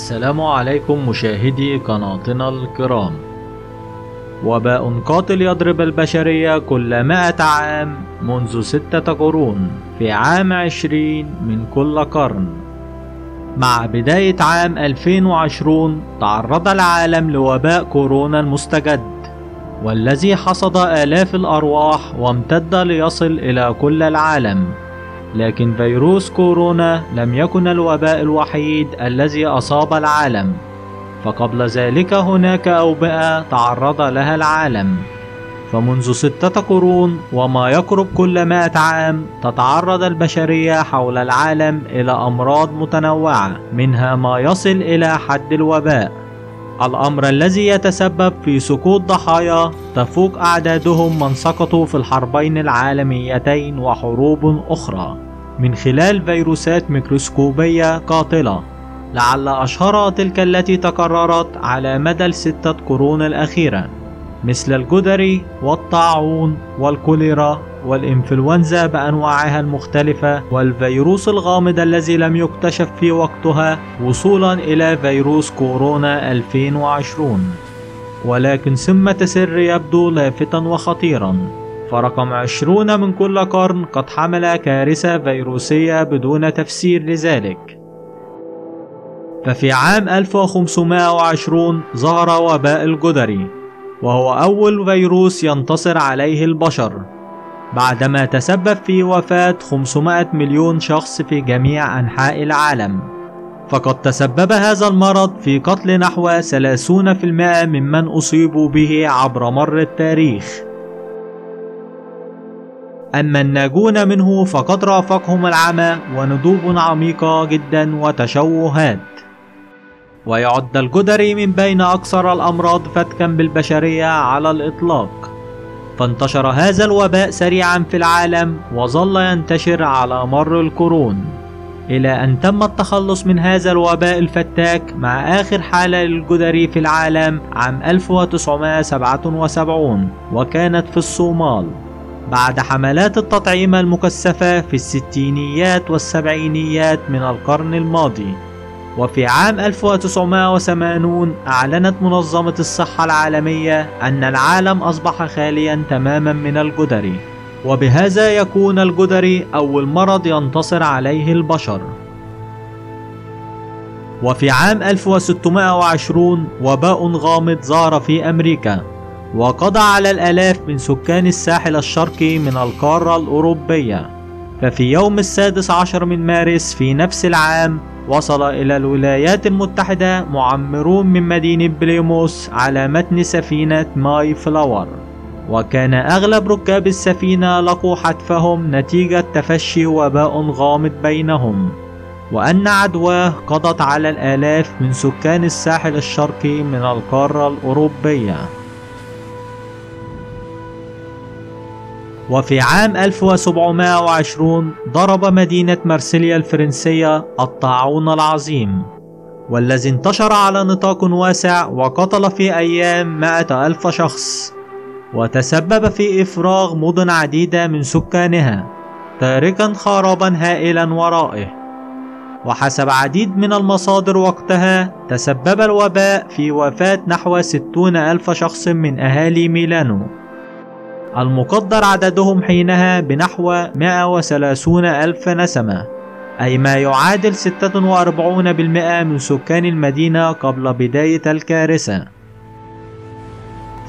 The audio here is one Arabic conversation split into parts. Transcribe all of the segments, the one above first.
السلام عليكم مشاهدي قناتنا الكرام. وباء قاتل يضرب البشرية كل 100 عام منذ 6 قرون في عام 20 من كل قرن. مع بداية عام 2020 تعرض العالم لوباء كورونا المستجد، والذي حصد آلاف الأرواح وامتد ليصل إلى كل العالم. لكن فيروس كورونا لم يكن الوباء الوحيد الذي أصاب العالم، فقبل ذلك هناك أوبئة تعرض لها العالم. فمنذ 6 قرون وما يقرب كل 100 عام تتعرض البشرية حول العالم إلى أمراض متنوعة، منها ما يصل إلى حد الوباء، الأمر الذي يتسبب في سقوط ضحايا تفوق أعدادهم من سقطوا في الحربين العالميتين وحروب أخرى من خلال فيروسات ميكروسكوبية قاتلة، لعل أشهرها تلك التي تكررت على مدى ال6 قرون الأخيرة، مثل الجدري والطاعون والكوليرا والإنفلونزا بأنواعها المختلفة، والفيروس الغامض الذي لم يكتشف في وقتها، وصولا إلى فيروس كورونا 2020. ولكن ثمة سر يبدو لافتا وخطيرا، فرقم 20 من كل قرن قد حمل كارثة فيروسية بدون تفسير لذلك. ففي عام 1520 ظهر وباء الجدري، وهو أول فيروس ينتصر عليه البشر، بعدما تسبب في وفاة 500 مليون شخص في جميع أنحاء العالم. فقد تسبب هذا المرض في قتل نحو 30% ممن أصيبوا به عبر مر التاريخ. أما الناجون منه فقد رافقهم العمى وندوب عميقة جدا وتشوهات. ويعد الجدري من بين أكثر الأمراض فتكا بالبشرية على الإطلاق. فانتشر هذا الوباء سريعا في العالم وظل ينتشر على مر القرون، إلى أن تم التخلص من هذا الوباء الفتاك مع آخر حالة للجدري في العالم عام 1977، وكانت في الصومال، بعد حملات التطعيم المكثفة في الستينيات والسبعينيات من القرن الماضي. وفي عام 1980 أعلنت منظمة الصحة العالمية أن العالم أصبح خاليا تماما من الجدري، وبهذا يكون الجدري أول مرض ينتصر عليه البشر. وفي عام 1620 وباء غامض ظهر في أمريكا، وقضى على الآلاف من سكان الساحل الشرقي من القارة الأوروبية. ففي يوم 16 من مارس في نفس العام وصل إلى الولايات المتحدة معمرون من مدينة بليموس على متن سفينة ماي فلاور، وكان أغلب ركاب السفينة لقوا حتفهم نتيجة تفشي وباء غامض بينهم، وأن عدواه قضت على الآلاف من سكان الساحل الشرقي من القارة الأوروبية. وفي عام 1720 ضرب مدينة مارسيليا الفرنسية الطاعون العظيم، والذي انتشر على نطاق واسع وقتل في أيام 100,000 شخص، وتسبب في إفراغ مدن عديدة من سكانها، تاركا خرابا هائلا ورائه. وحسب عديد من المصادر وقتها تسبب الوباء في وفاة نحو 60,000 شخص من أهالي ميلانو، المقدر عددهم حينها بنحو 130,000 نسمة، أي ما يعادل 46% من سكان المدينة قبل بداية الكارثة.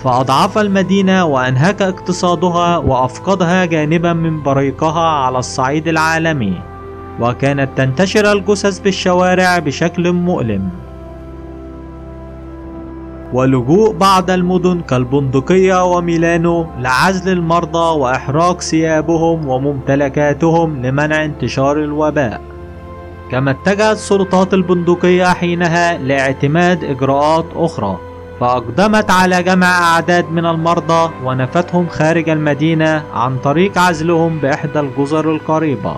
فأضعف المدينة وأنهك اقتصادها وأفقدها جانبا من بريقها على الصعيد العالمي، وكانت تنتشر الجثث بالشوارع بشكل مؤلم. ولجوء بعض المدن كالبندقية وميلانو لعزل المرضى وإحراق ثيابهم وممتلكاتهم لمنع انتشار الوباء. كما اتجهت سلطات البندقية حينها لاعتماد إجراءات أخرى، فأقدمت على جمع أعداد من المرضى ونفتهم خارج المدينة عن طريق عزلهم بإحدى الجزر القريبة.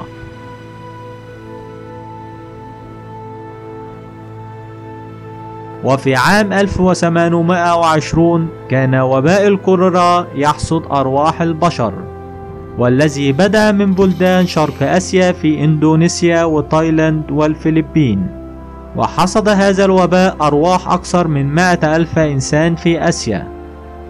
وفي عام 1820 كان وباء الكوليرا يحصد أرواح البشر، والذي بدأ من بلدان شرق آسيا في إندونيسيا وتايلاند والفلبين، وحصد هذا الوباء أرواح أكثر من 100,000 إنسان في آسيا.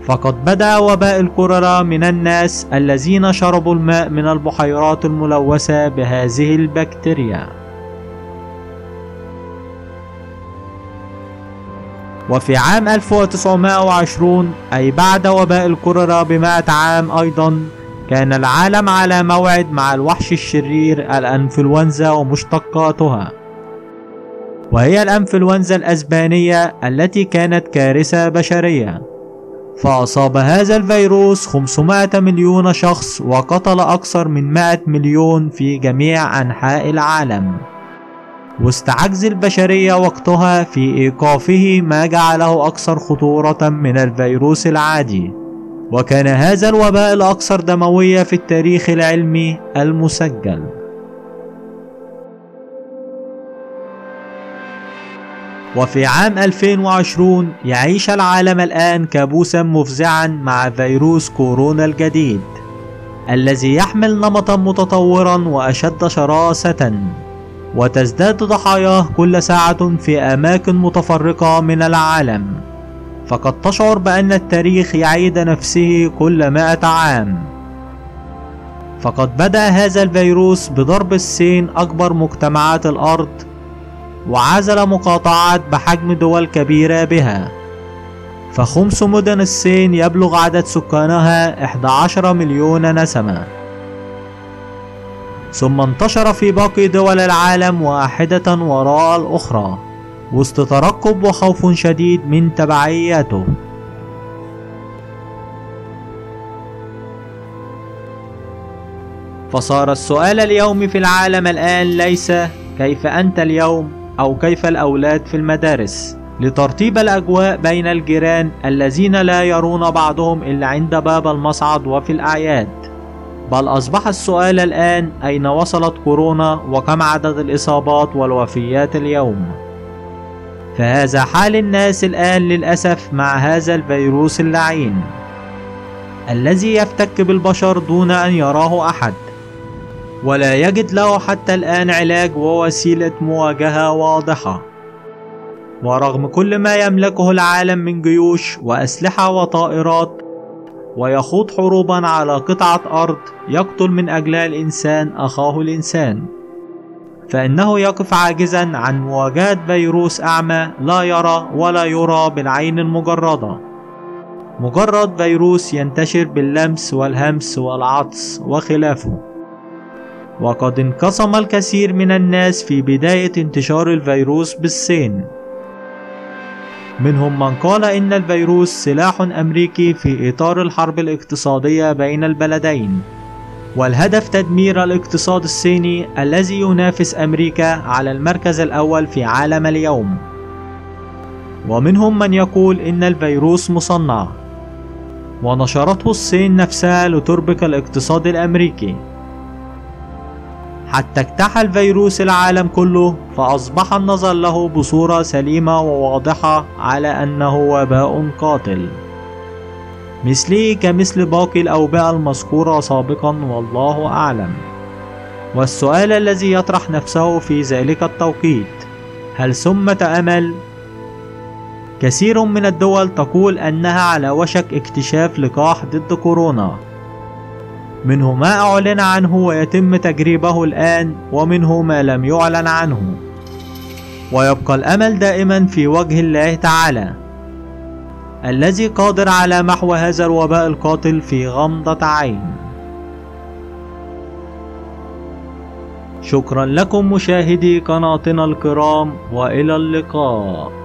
فقد بدأ وباء الكوليرا من الناس الذين شربوا الماء من البحيرات الملوثة بهذه البكتيريا. وفي عام 1920 أي بعد وباء الكوليرا ب100 عام أيضا، كان العالم على موعد مع الوحش الشرير الأنفلونزا ومشتقاتها، وهي الأنفلونزا الأسبانية التي كانت كارثة بشرية. فأصاب هذا الفيروس 500 مليون شخص وقتل أكثر من 100 مليون في جميع أنحاء العالم. واستعجز البشرية وقتها في إيقافه، ما جعله أكثر خطورة من الفيروس العادي، وكان هذا الوباء الأكثر دموية في التاريخ العلمي المسجل. وفي عام 2020 يعيش العالم الآن كابوسا مفزعا مع فيروس كورونا الجديد، الذي يحمل نمطا متطورا وأشد شراسة، وتزداد ضحاياه كل ساعة في أماكن متفرقة من العالم. فقد تشعر بأن التاريخ يعيد نفسه كل 100 عام. فقد بدأ هذا الفيروس بضرب الصين أكبر مجتمعات الأرض، وعزل مقاطعات بحجم دول كبيرة بها. فخمس مدن الصين يبلغ عدد سكانها 11 مليون نسمة. ثم انتشر في باقي دول العالم واحدة وراء الأخرى، وسط ترقب وخوف شديد من تبعياته. فصار السؤال اليومي في العالم الآن ليس كيف أنت اليوم أو كيف الأولاد في المدارس، لترتيب الأجواء بين الجيران الذين لا يرون بعضهم إلا عند باب المصعد وفي الأعياد، بل أصبح السؤال الآن أين وصلت كورونا وكم عدد الإصابات والوفيات اليوم. فهذا حال الناس الآن للأسف مع هذا الفيروس اللعين الذي يفتك بالبشر دون أن يراه أحد، ولا يجد له حتى الآن علاج ووسيلة مواجهة واضحة. ورغم كل ما يملكه العالم من جيوش وأسلحة وطائرات، ويخوض حروبا على قطعة أرض يقتل من أجلها الإنسان أخاه الإنسان، فإنه يقف عاجزا عن مواجهة فيروس أعمى لا يرى ولا يرى بالعين المجردة، مجرد فيروس ينتشر باللمس والهمس والعطس وخلافه. وقد انقسم الكثير من الناس في بداية انتشار الفيروس بالصين. منهم من قال إن الفيروس سلاح أمريكي في إطار الحرب الاقتصادية بين البلدين، والهدف تدمير الاقتصاد الصيني الذي ينافس أمريكا على المركز الأول في عالم اليوم. ومنهم من يقول إن الفيروس مصنع ونشرته الصين نفسها لتربك الاقتصاد الأمريكي، حتى اجتاح الفيروس العالم كله، فأصبح النظر له بصورة سليمة وواضحة على أنه وباء قاتل، مثله كمثل باقي الأوبئة المذكورة سابقا، والله أعلم. والسؤال الذي يطرح نفسه في ذلك التوقيت: هل ثمة أمل؟ كثير من الدول تقول أنها على وشك اكتشاف لقاح ضد كورونا، منه ما أعلن عنه ويتم تجريبه الآن، ومنه ما لم يعلن عنه. ويبقى الأمل دائما في وجه الله تعالى الذي قادر على محو هذا الوباء القاتل في غمضة عين. شكرا لكم مشاهدي قناتنا الكرام، وإلى اللقاء.